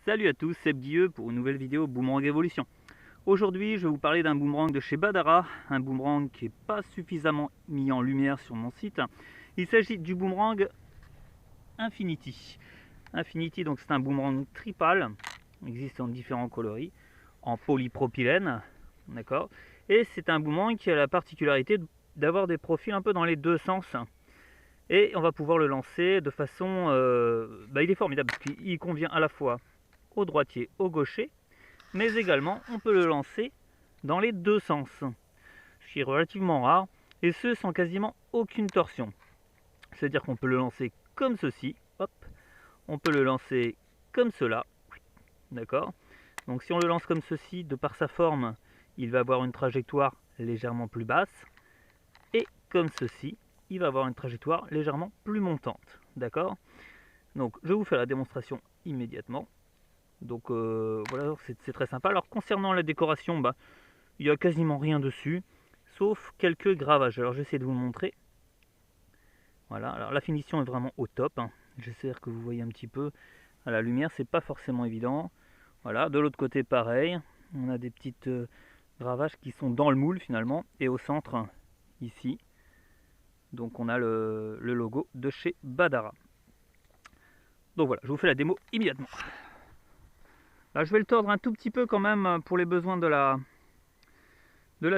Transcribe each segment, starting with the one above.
Salut à tous, c'est Guilleux pour une nouvelle vidéo Boomerang Evolution. Aujourd'hui, je vais vous parler d'un boomerang de chez Badara, un boomerang qui n'est pas suffisamment mis en lumière sur mon site. Il s'agit du boomerang Infinity. Infinity, donc c'est un boomerang tripale, il existe en différents coloris, en polypropylène, d'accord. Et c'est un boomerang qui a la particularité d'avoir des profils un peu dans les deux sens. Et on va pouvoir le lancer de façon... il est formidable parce qu'il convient à la fois au droitier, au gaucher, mais également on peut le lancer dans les deux sens, ce qui est relativement rare, et ce sans quasiment aucune torsion. C'est-à-dire qu'on peut le lancer comme ceci, hop, on peut le lancer comme cela, d'accord. Donc si on le lance comme ceci, de par sa forme, il va avoir une trajectoire légèrement plus basse, et comme ceci, il va avoir une trajectoire légèrement plus montante, d'accord. Donc je vous fais la démonstration immédiatement. Donc voilà, c'est très sympa. Alors concernant la décoration, il n'y a quasiment rien dessus, sauf quelques gravages. Alors j'essaie de vous le montrer. Voilà, alors la finition est vraiment au top, hein. J'espère que vous voyez un petit peu à la lumière, c'est pas forcément évident. Voilà, de l'autre côté pareil, on a des petites gravages qui sont dans le moule finalement, et au centre, ici, donc on a le logo de chez Badara. Donc voilà, je vous fais la démo immédiatement. Là, je vais le tordre un tout petit peu quand même pour les besoins de la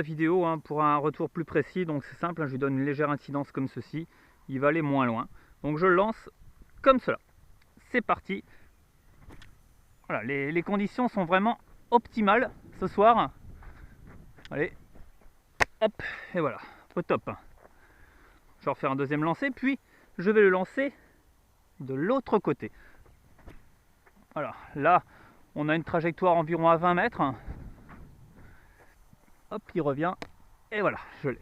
vidéo, hein, pour un retour plus précis. Donc c'est simple, hein, je lui donne une légère incidence comme ceci, il va aller moins loin. Donc je le lance comme cela. C'est parti. Voilà, les conditions sont vraiment optimales ce soir. Allez, hop, et voilà, au top. Je vais refaire un deuxième lancer, puis je vais le lancer de l'autre côté. Voilà, là, on a une trajectoire environ à 20 mètres. Hop, il revient, et voilà, je l'ai.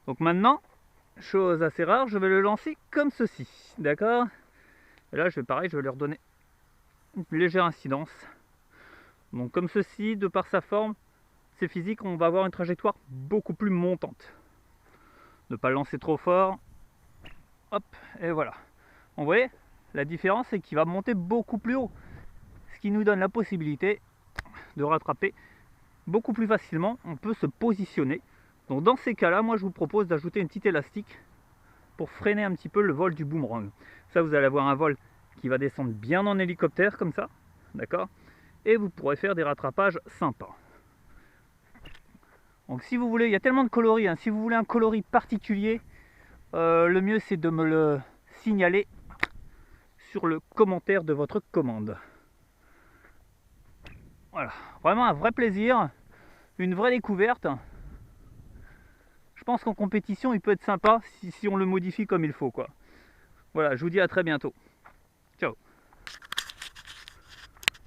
Donc maintenant, chose assez rare, je vais le lancer comme ceci, d'accord. Et là, je vais lui redonner une légère incidence. Donc comme ceci, de par sa forme, c'est physique, on va avoir une trajectoire beaucoup plus montante. Ne pas le lancer trop fort. Hop, et voilà. Vous voyez, la différence, c'est qu'il va monter beaucoup plus haut. Ce qui nous donne la possibilité de rattraper beaucoup plus facilement. On peut se positionner. Donc dans ces cas-là, moi je vous propose d'ajouter une petite élastique pour freiner un petit peu le vol du boomerang. Ça, vous allez avoir un vol qui va descendre bien en hélicoptère comme ça, d'accord. Et vous pourrez faire des rattrapages sympas. Donc si vous voulez, il y a tellement de coloris, hein, si vous voulez un coloris particulier, le mieux c'est de me le signaler sur le commentaire de votre commande. Voilà, vraiment un vrai plaisir, une vraie découverte. Je pense qu'en compétition il peut être sympa si on le modifie comme il faut, quoi. Voilà, je vous dis à très bientôt.